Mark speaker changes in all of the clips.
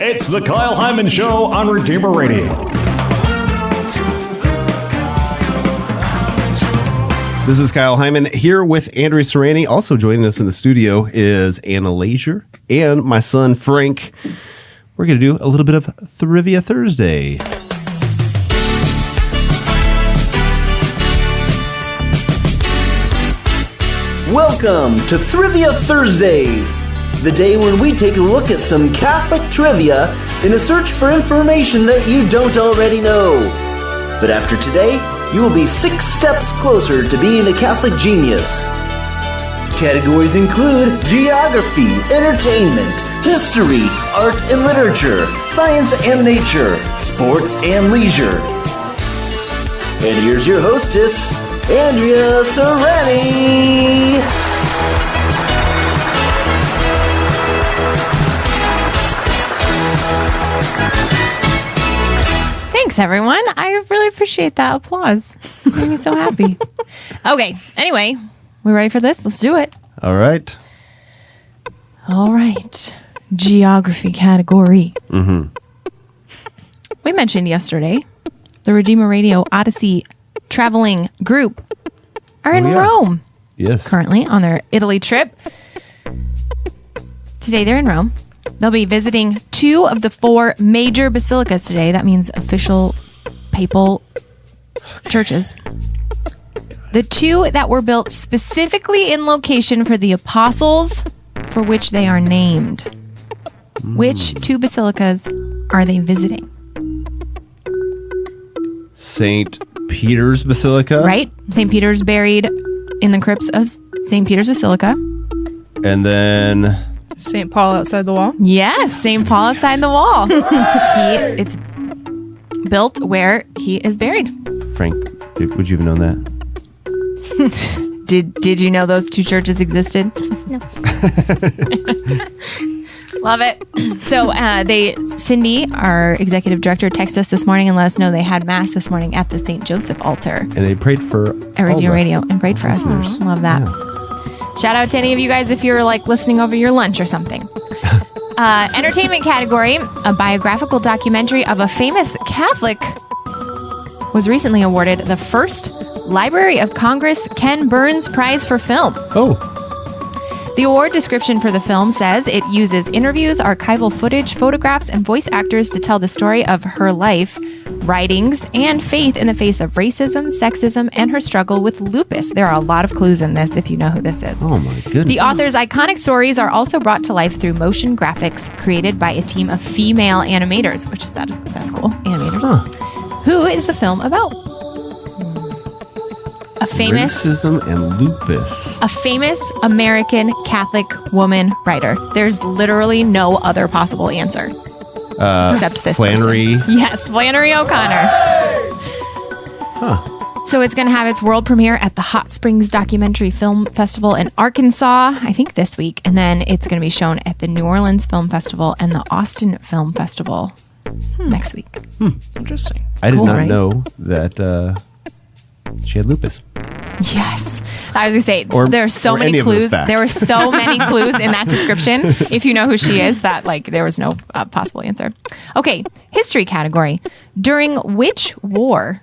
Speaker 1: It's the Kyle Hyman Show on Redeemer Radio.
Speaker 2: This is Kyle Hyman here with Andrea Serrani. Also joining us in the studio is Anna Leisure and my son Frank. We're going to do a little bit of Thrivia Thursday.
Speaker 3: Welcome to Thrivia Thursdays, the day when we take a look at some Catholic trivia in a search for information that you don't already know. But after today, you will be 6 steps closer to being a Catholic genius. Categories include geography, entertainment, history, art and literature, science and nature, sports and leisure. And here's your hostess, Andrea Serrani.
Speaker 4: Thanks, everyone. I really appreciate that applause. It made me so happy. Okay, anyway, we ready for this? Let's do it.
Speaker 2: All right.
Speaker 4: Geography category. We mentioned yesterday the Redeemer Radio Odyssey traveling group are in Rome.
Speaker 2: Yes.
Speaker 4: Currently on their Italy trip. Today they're in Rome. They'll be visiting 2 of the 4 major basilicas today. That means official papal churches. The 2 that were built specifically in location for the apostles for which they are named. Which 2 basilicas are they visiting?
Speaker 2: St. Peter's Basilica.
Speaker 4: Right? St. Peter's buried in the crypts of St. Peter's Basilica.
Speaker 2: And then
Speaker 5: St. Paul outside the wall?
Speaker 4: Yes, St. Paul outside the wall. It's built where he is buried.
Speaker 2: Frank, would you have known that?
Speaker 4: Did you know those 2 churches existed?
Speaker 5: No.
Speaker 4: Love it. So Cindy, our executive director, texted us this morning and let us know they had mass this morning at the St. Joseph altar.
Speaker 2: And they prayed for
Speaker 4: Redeemer Radio and prayed for us. Love that. Yeah. Shout out to any of you guys if you're like listening over your lunch or something. Entertainment category, a biographical documentary of a famous Catholic was recently awarded the first Library of Congress Ken Burns Prize for Film.
Speaker 2: Oh.
Speaker 4: The award description for the film says it uses interviews, archival footage, photographs, and voice actors to tell the story of her life, writings, and faith in the face of racism, sexism, and her struggle with lupus. There are a lot of clues in this if you know who this is.
Speaker 2: Oh my goodness.
Speaker 4: The author's iconic stories are also brought to life through motion graphics created by a team of female animators, which is that's cool. Animators.
Speaker 2: Huh.
Speaker 4: Who is the film about? A famous
Speaker 2: racism and lupus.
Speaker 4: A famous American Catholic woman writer. There's literally no other possible answer except this
Speaker 2: Flannery.
Speaker 4: person. Yes, Flannery O'Connor.
Speaker 2: Huh.
Speaker 4: So it's going to have its world premiere at the Hot Springs Documentary Film Festival in Arkansas, I think this week, and then it's going to be shown at the New Orleans Film Festival and the Austin Film Festival next week.
Speaker 5: Interesting.
Speaker 2: I did
Speaker 4: Cool,
Speaker 2: not
Speaker 4: right?
Speaker 2: know that she had lupus.
Speaker 4: Yes. I was going to say, there are so
Speaker 2: or
Speaker 4: many
Speaker 2: any of those
Speaker 4: clues.
Speaker 2: facts.
Speaker 4: There were so many clues in that description. If you know who she is, that like there was no possible answer. Okay. History category. During which war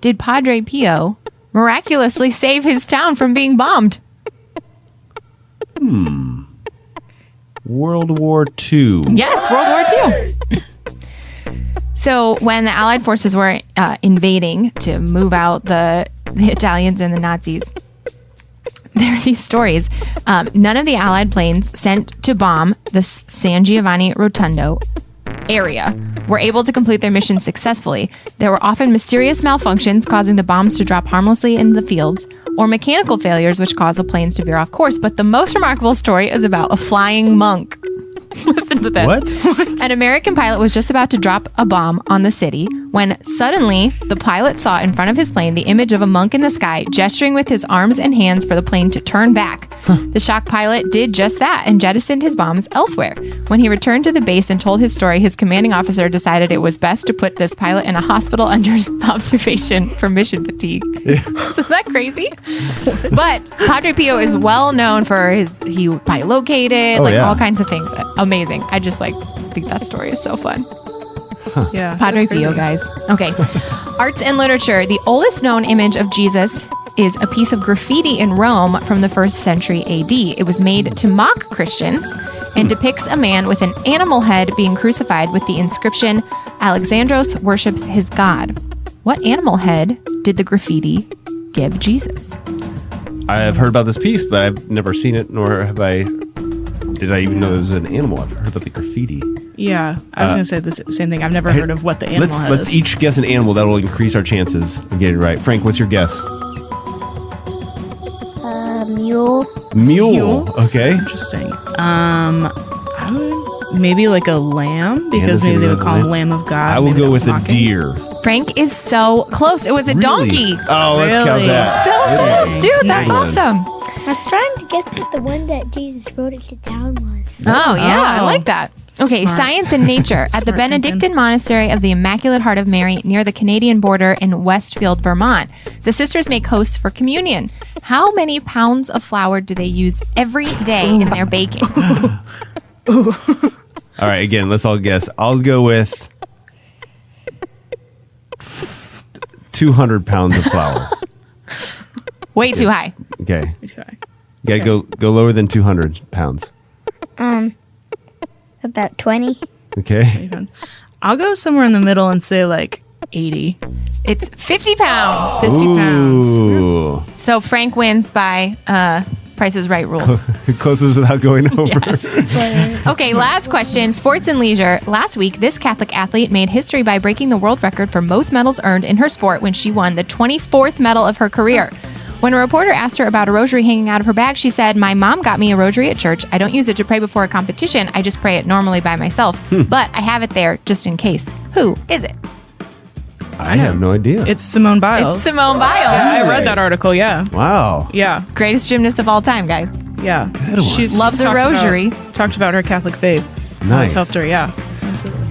Speaker 4: did Padre Pio miraculously save his town from being bombed?
Speaker 2: World War II.
Speaker 4: Yes, World War II. So when the Allied forces were invading to move out the Italians and the Nazis, there are these stories. None of the Allied planes sent to bomb the San Giovanni Rotondo area were able to complete their mission successfully. There were often mysterious malfunctions causing the bombs to drop harmlessly in the fields, or mechanical failures which caused the planes to veer off course. But the most remarkable story is about a flying monk. Listen to this.
Speaker 2: What?
Speaker 4: An American pilot was just about to drop a bomb on the city when suddenly the pilot saw in front of his plane the image of a monk in the sky gesturing with his arms and hands for the plane to turn back. The shocked pilot did just that and jettisoned his bombs elsewhere. When he returned to the base and told his story, his commanding officer decided it was best to put this pilot in a hospital under observation for mission fatigue. Isn't that crazy? But Padre Pio is well known for he bilocated, all kinds of things. Amazing. I just think that story is so fun.
Speaker 5: Yeah.
Speaker 4: Padre
Speaker 5: that's crazy.
Speaker 4: Pio, guys. Okay. Arts and literature. The oldest known image of Jesus is a piece of graffiti in Rome from the 1st century AD. It was made to mock Christians and depicts a man with an animal head being crucified with the inscription, Alexandros worships his God. What animal head did the graffiti give Jesus?
Speaker 2: I've heard about this piece, but I've never seen it, nor have I. Did I even know it was an animal? I've heard about the graffiti.
Speaker 5: Yeah. I was going to say the same thing. I've never heard of what the animal
Speaker 2: Let's each guess an animal that will increase our chances of getting it right. Frank, what's your guess?
Speaker 6: Mule.
Speaker 2: Mule. Okay.
Speaker 5: Interesting. Maybe like a lamb, because maybe they would call him Lamb of God.
Speaker 2: I will
Speaker 5: Maybe
Speaker 2: go
Speaker 5: that was
Speaker 2: with a
Speaker 5: mocking.
Speaker 2: deer.
Speaker 4: Frank is so close. It was a donkey.
Speaker 2: Oh, let's count
Speaker 5: Really?
Speaker 2: that.
Speaker 4: So close, dude. That's
Speaker 5: Nice.
Speaker 4: awesome.
Speaker 6: I was trying to guess what the one that Jesus wrote it down was.
Speaker 4: Oh, yeah. I
Speaker 5: Oh.
Speaker 4: like that. Okay,
Speaker 5: Smart.
Speaker 4: science and nature. At the
Speaker 5: Smart
Speaker 4: Benedictine
Speaker 5: thinking.
Speaker 4: Monastery of the Immaculate Heart of Mary near the Canadian border in Westfield, Vermont, the sisters make hosts for communion. How many pounds of flour do they use every day in their baking?
Speaker 2: All right, again, let's all guess. I'll go with 200 pounds of flour.
Speaker 4: Way too high.
Speaker 2: Okay.
Speaker 5: Okay.
Speaker 2: You gotta go lower than 200 pounds.
Speaker 6: About 20.
Speaker 2: Okay.
Speaker 5: I'll go somewhere in the middle and say like 80.
Speaker 4: It's 50 pounds.
Speaker 5: 50 pounds.
Speaker 2: Ooh.
Speaker 4: So Frank wins by Price is Right rules.
Speaker 2: Closest without going over.
Speaker 4: Okay, last question. Sports and leisure. Last week, this Catholic athlete made history by breaking the world record for most medals earned in her sport when she won the 24th medal of her career. When a reporter asked her about a rosary hanging out of her bag, she said, "My mom got me a rosary at church. I don't use it to pray before a competition. I just pray it normally by myself. But I have it there just in case." Who is it?
Speaker 2: I have no idea.
Speaker 5: It's Simone Biles.
Speaker 4: It's Simone Biles.
Speaker 5: Yeah, I read that article. Yeah.
Speaker 2: Wow.
Speaker 5: Yeah.
Speaker 4: Greatest gymnast of all time, guys.
Speaker 5: Yeah.
Speaker 2: Good one.
Speaker 5: She's
Speaker 4: Loves a
Speaker 5: talked
Speaker 4: rosary.
Speaker 5: Talked about her Catholic faith.
Speaker 2: Nice.
Speaker 5: It's helped her. Yeah. Absolutely.